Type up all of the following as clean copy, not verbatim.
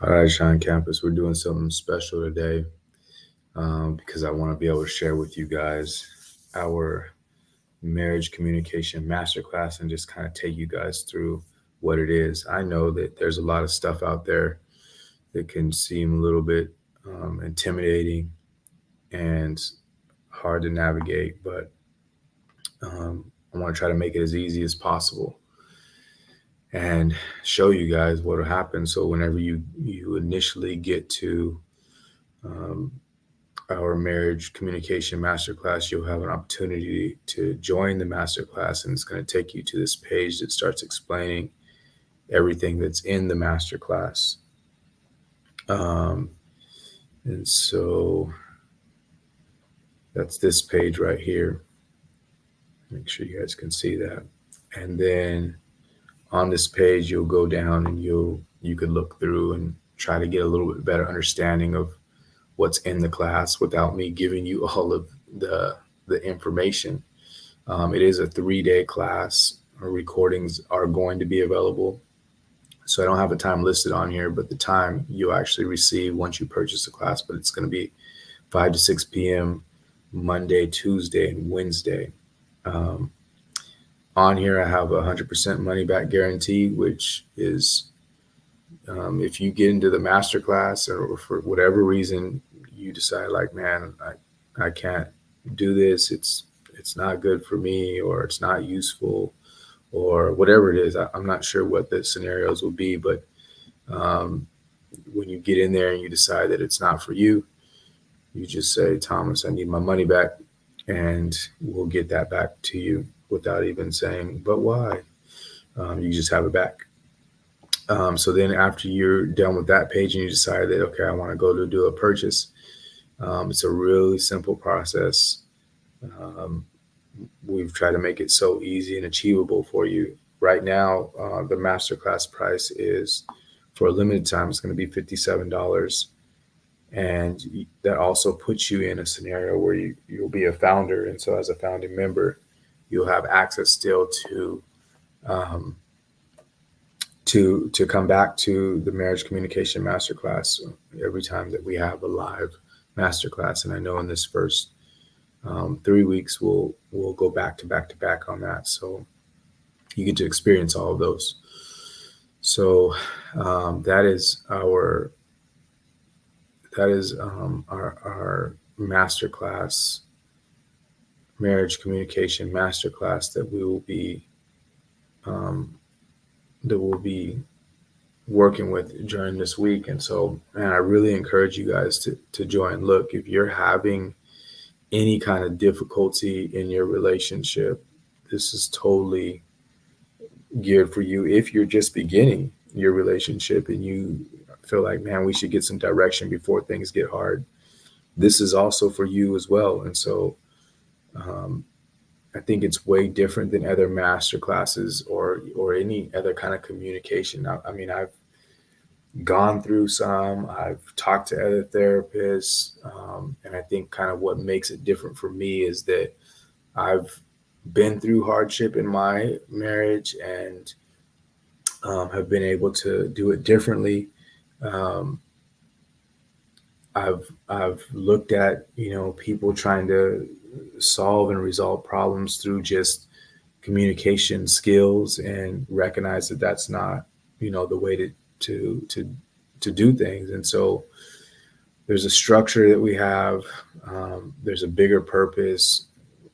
All right, Sean Campus, we're doing something special today because I want to be able to share with you guys our marriage communication masterclass and just kind of take you guys through what it is. I know that there's a lot of stuff out there that can seem a little bit intimidating and hard to navigate, but I want to try to make it as easy as possible and show you guys what will happen. So whenever you initially get to um, our marriage communication masterclass, you'll have an opportunity to join the masterclass, and it's going to take you to this page that starts explaining everything that's in the masterclass. Um, and so that's this page right here. Make sure you guys can see that. And then on this page, you'll go down and you could look through and try to get a little bit better understanding of what's in the class without me giving you all of the information. It is a 3-day class. Our recordings are going to be available. So I don't have a time listed on here, but the time you'll actually receive once you purchase the class, but it's going to be 5 to 6 p.m. Monday, Tuesday, and Wednesday. Um, on here, I have a 100% money back guarantee, which is if you get into the masterclass or for whatever reason you decide like, man, I can't do this. It's not good for me, or it's not useful, or whatever it is. I'm not sure what the scenarios will be, but um, when you get in there and you decide that it's not for you, you just say, Thomas, I need my money back, and we'll get that back to you without even saying, but why? You just have it back. So then after you're done with that page and you decide that, okay, I want to go to do a purchase, it's a really simple process. Um, we've tried to make it so easy and achievable for you. Right now, the masterclass price is, for a limited time, it's going to be $57. And that also puts you in a scenario where you'll be a founder. And so as a founding member, you'll have access still um, to come back to the marriage communication masterclass every time that we have a live masterclass. And I know in this first 3 weeks we'll go back to back to back on that, so you get to experience all of those. So that is our masterclass, marriage communication masterclass, that um, we'll be working with during this week. And so, man, I really encourage you guys to join. Look, if you're having any kind of difficulty in your relationship, this is totally geared for you. If you're just beginning your relationship and you feel like, man, we should get some direction before things get hard, this is also for you as well. And so um, I think it's way different than other master classes or any other kind of communication. I mean, I've gone through some, I've talked to other therapists, and I think kind of what makes it different for me is that I've been through hardship in my marriage and have been able to do it differently. Um, I've looked at, people trying to solve and resolve problems through just communication skills, and recognize that that's not, the way to to to do things. And so there's a structure that we have. There's a bigger purpose.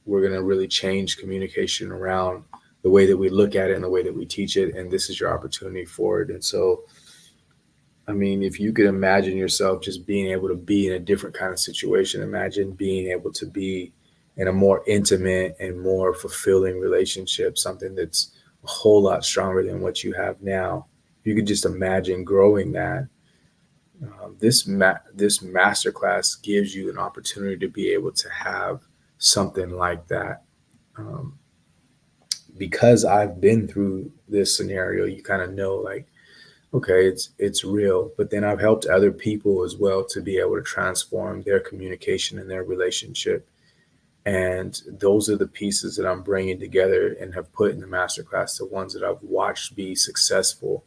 We're going to really change communication around the way that we look at it and the way that we teach it. And this is your opportunity for it. And so, I mean, if you could imagine yourself just being able to be in a different kind of situation, imagine being able to be in a more intimate and more fulfilling relationship, something that's a whole lot stronger than what you have now. If you could just imagine growing that. This masterclass gives you an opportunity to be able to have something like that. Um, because I've been through this scenario, you kind of know, like, okay, it's real. But then I've helped other people as well to be able to transform their communication and their relationship. And those are the pieces that I'm bringing together and have put in the masterclass, the ones that I've watched be successful.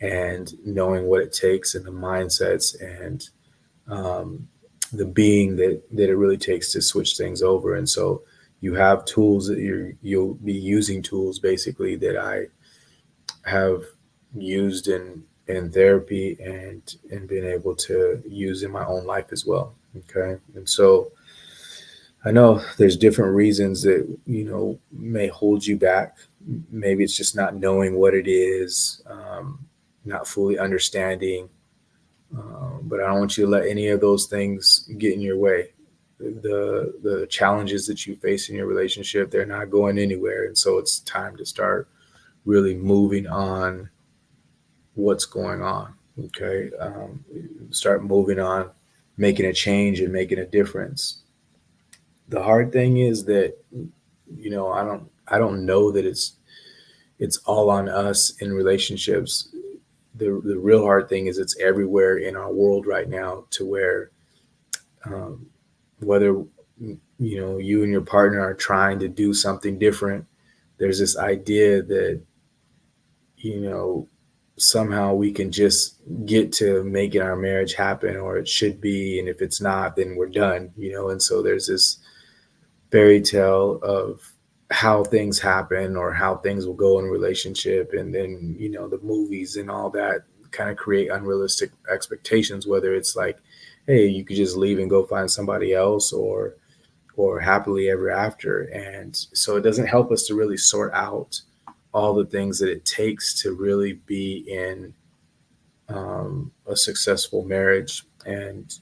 and knowing what it takes and the mindsets and um, the being that it really takes to switch things over. And so you have tools that you'll be using tools basically that I have used in therapy and been able to use in my own life as well. Okay. And so I know there's different reasons that, may hold you back. Maybe it's just not knowing what it is, not fully understanding. But I don't want you to let any of those things get in your way. The challenges that you face in your relationship, they're not going anywhere. And so it's time to start really moving on what's going on. Okay. Start moving on, making a change and making a difference. The hard thing is that, I don't know that it's all on us in relationships. The real hard thing is it's everywhere in our world right now, to where um, whether you and your partner are trying to do something different, there's this idea that you know somehow we can just get to making our marriage happen, or it should be, and if it's not, then we're done. And so there's this fairy tale of how things happen or how things will go in a relationship, and then the movies and all that kind of create unrealistic expectations, whether it's like, hey, you could just leave and go find somebody else, or happily ever after. And so it doesn't help us to really sort out all the things that it takes to really be in a successful marriage, and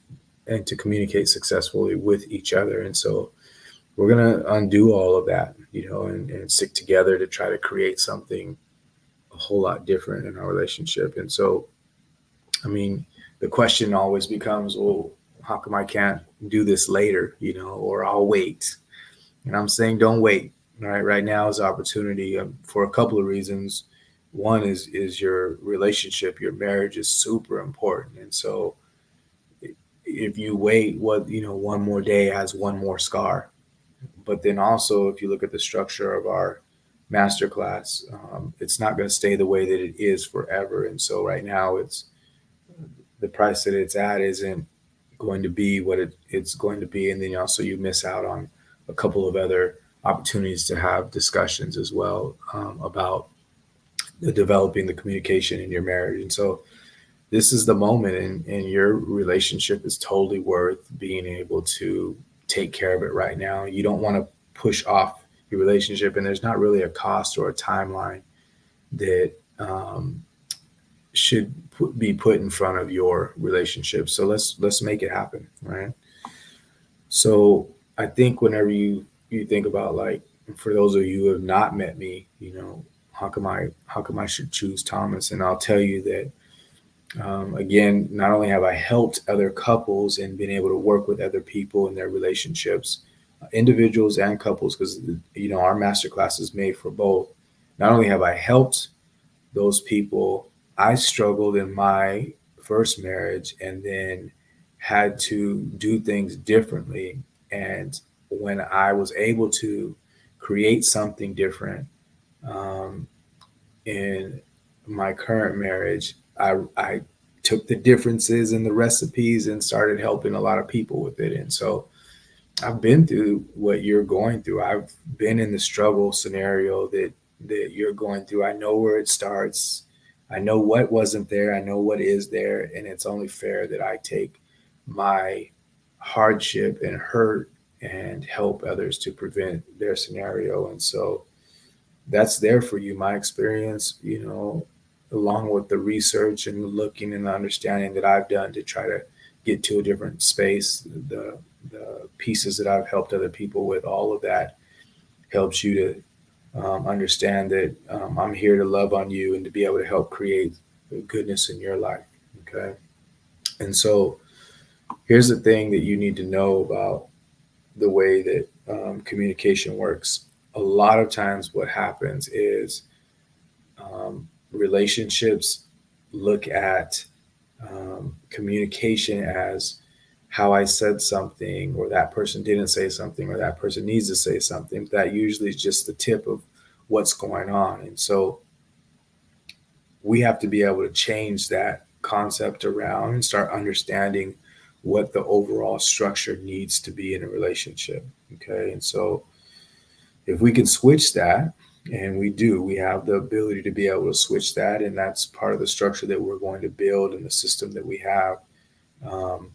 to communicate successfully with each other. And so we're going to undo all of that, and stick together to try to create something a whole lot different in our relationship. And so, I mean, the question always becomes, well, how come I can't do this later, or I'll wait? And I'm saying, don't wait. Right now is opportunity, for a couple of reasons. One is your relationship, your marriage is super important. And so if you wait, one more day has one more scar. But then also, if you look at the structure of our masterclass, it's not going to stay the way that it is forever. And so right now, it's the price that it's at isn't going to be what it's going to be. And then also you miss out on a couple of other opportunities to have discussions as well, about developing the communication in your marriage. And so this is the moment, and your relationship is totally worth being able to take care of it right now. You don't want to push off your relationship, and there's not really a cost or a timeline that should be put in front of your relationship. So let's make it happen, right? So I think whenever you think about, like, for those of you who have not met me, how come I should choose Thomas? And I'll tell you that, again, not only have I helped other couples and been able to work with other people in their relationships, individuals and couples, because our masterclass is made for both. Not only have I helped those people, I struggled in my first marriage and then had to do things differently. And when I was able to create something different, um, in my current marriage, I took the differences in the recipes and started helping a lot of people with it. And so I've been through what you're going through. I've been in the struggle scenario that you're going through. I know where it starts. I know what wasn't there. I know what is there, and it's only fair that I take my hardship and hurt and help others to prevent their scenario. And so that's there for you. My experience, along with the research and the looking and the understanding that I've done to try to get to a different space, the pieces that I've helped other people with, all of that helps you to understand that, I'm here to love on you and to be able to help create goodness in your life. Okay. And so here's the thing that you need to know about the way that, communication works. A lot of times, what happens is, relationships look at, communication as how I said something, or that person didn't say something, or that person needs to say something. That usually is just the tip of what's going on. And so we have to be able to change that concept around and start understanding what the overall structure needs to be in a relationship. Okay. And so if we can switch that, and we have the ability to be able to switch that, and that's part of the structure that we're going to build and the system that we have. Um,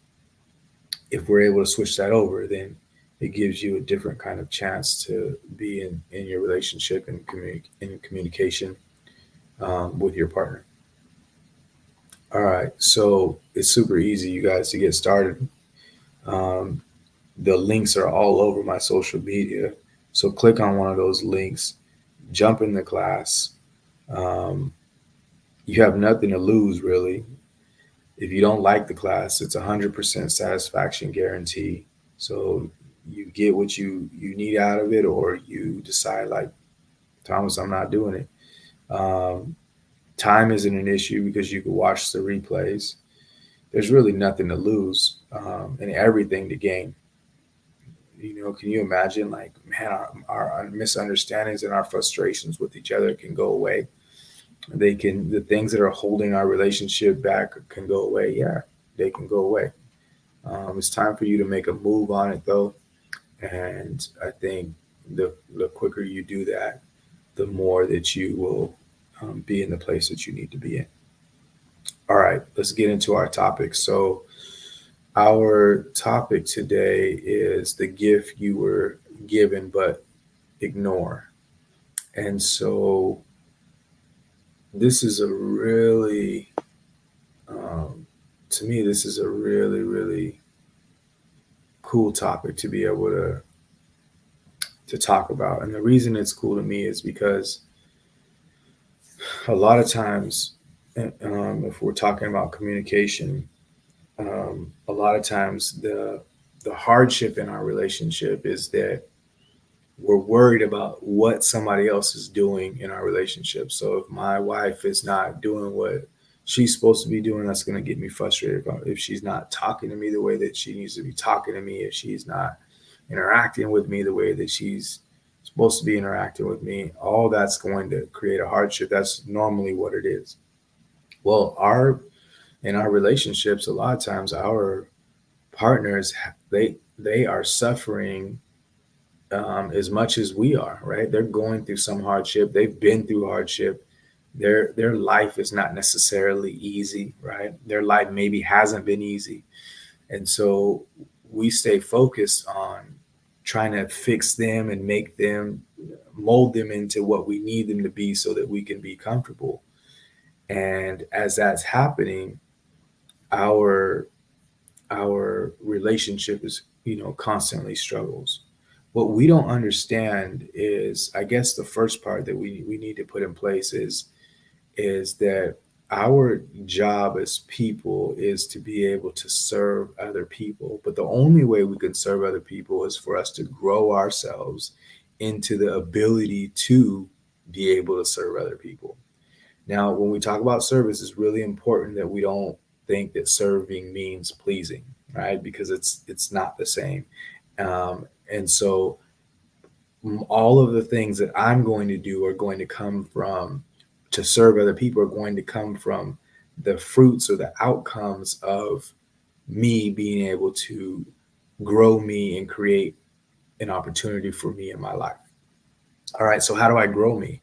if we're able to switch that over, then it gives you a different kind of chance to be in your relationship and in communication with your partner. All right, so it's super easy, you guys, to get started. Um, the links are all over my social media. So click on one of those links, jump in the class. Um, you have nothing to lose, really. If you don't like the class, it's 100% satisfaction guarantee. So you get what you need out of it, or you decide, like, Thomas, I'm not doing it. Um, Time isn't an issue because you can watch the replays. There's really nothing to lose, and everything to gain. Can you imagine, like, man, our misunderstandings and our frustrations with each other can go away. The things that are holding our relationship back can go away. Yeah, they can go away. It's time for you to make a move on it, though. And I think the quicker you do that, the more that you will be in the place that you need to be in. All right, let's get into our topic. So, our topic today is the gift you were given but ignore. And so, this is a really, to me, this is a really, really cool topic to be able to talk about. And the reason it's cool to me is because a lot of times, if we're talking about communication, a lot of times the hardship in our relationship is that we're worried about what somebody else is doing in our relationship. So if my wife is not doing what she's supposed to be doing, that's going to get me frustrated. If she's not talking to me the way that she needs to be talking to me, if she's not interacting with me the way that she's supposed to be interacting with me, all that's going to create a hardship. That's normally what it is. Well, our in our relationships, a lot of times our partners, they are suffering as much as we are, right? They're going through some hardship. They've been through hardship. Their life is not necessarily easy, right? Their life maybe hasn't been easy, and so we stay focused on trying to fix them and make them, mold them into what we need them to be so that we can be comfortable. And as that's happening, our our relationship is, constantly struggles. What we don't understand is, I guess, the first part that we need to put in place is that our job as people is to be able to serve other people. But the only way we can serve other people is for us to grow ourselves into the ability to be able to serve other people. Now, when we talk about service, it's really important that we don't think that serving means pleasing, right? Because it's not the same. And so all of the things that I'm going to do are going to come from to serve other people are going to come from the fruits or the outcomes of me being able to grow me and create an opportunity for me in my life. All right, so how do I grow me?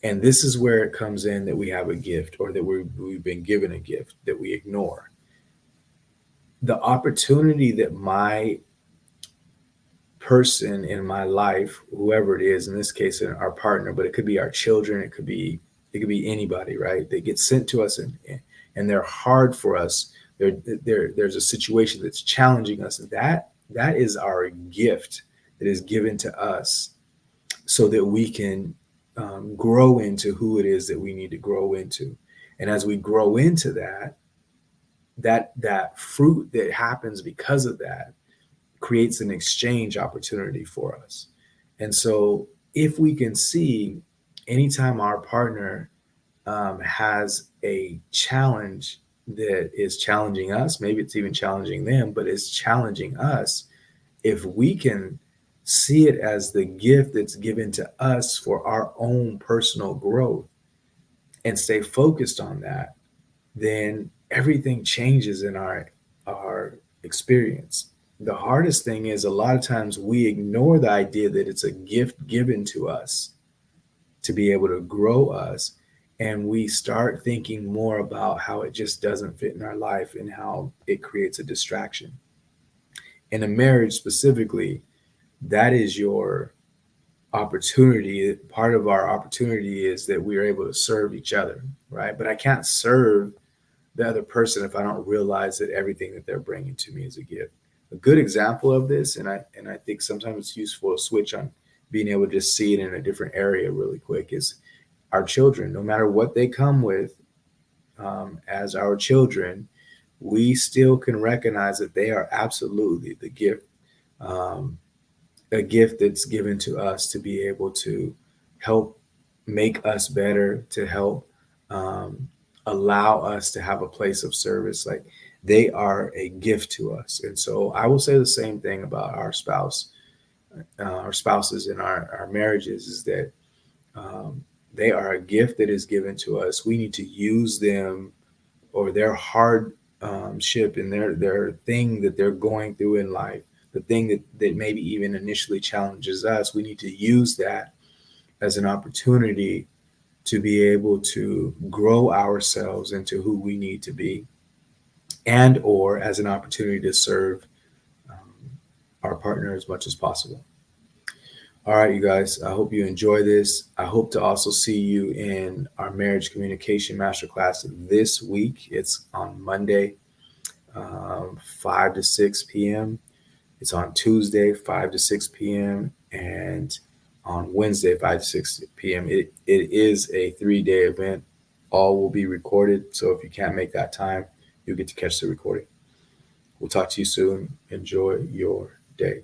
And this is where it comes in that we have a gift, or that we've been given a gift that we ignore. The opportunity that my person in my life, whoever it is, in this case, our partner, but it could be our children, it could be anybody, right? They get sent to us, and they're hard for us. There's a situation that's challenging us. That is our gift that is given to us so that we can grow into who it is that we need to grow into. And as we grow into that fruit that happens because of that creates an exchange opportunity for us. And so if we can see, anytime our partner has a challenge that is challenging us, maybe it's even challenging them, but it's challenging us, if we can see it as the gift that's given to us for our own personal growth, and stay focused on that, then everything changes in our experience. The hardest thing is a lot of times we ignore the idea that it's a gift given to us to be able to grow us, and we start thinking more about how it just doesn't fit in our life and how it creates a distraction. In a marriage specifically, that is your opportunity. Part of our opportunity is that we are able to serve each other, right? But I can't serve the other person if I don't realize that everything that they're bringing to me is a gift. A good example of this, and I think sometimes it's useful to switch on being able to just see it in a different area really quick, is our children. No matter what they come with, as our children, we still can recognize that they are absolutely the gift, um, a gift that's given to us to be able to help make us better, to help um, allow us to have a place of service. Like, they are a gift to us. And so I will say the same thing about our spouses in our marriages, is that um, they are a gift that is given to us. We need to use them, or their hardship and their thing that they're going through in life, the thing that maybe even initially challenges us. We need to use that as an opportunity to be able to grow ourselves into who we need to be, and or as an opportunity to serve our partner as much as possible. All right, you guys, I hope you enjoy this. I hope to also see you in our marriage communication masterclass this week. It's on Monday, 5 to 6 p.m. It's on Tuesday, 5 to 6 p.m. and on Wednesday, 5 to 6 p.m. It is a 3-day event. All will be recorded. So if you can't make that time, you'll get to catch the recording. We'll talk to you soon. Enjoy your day.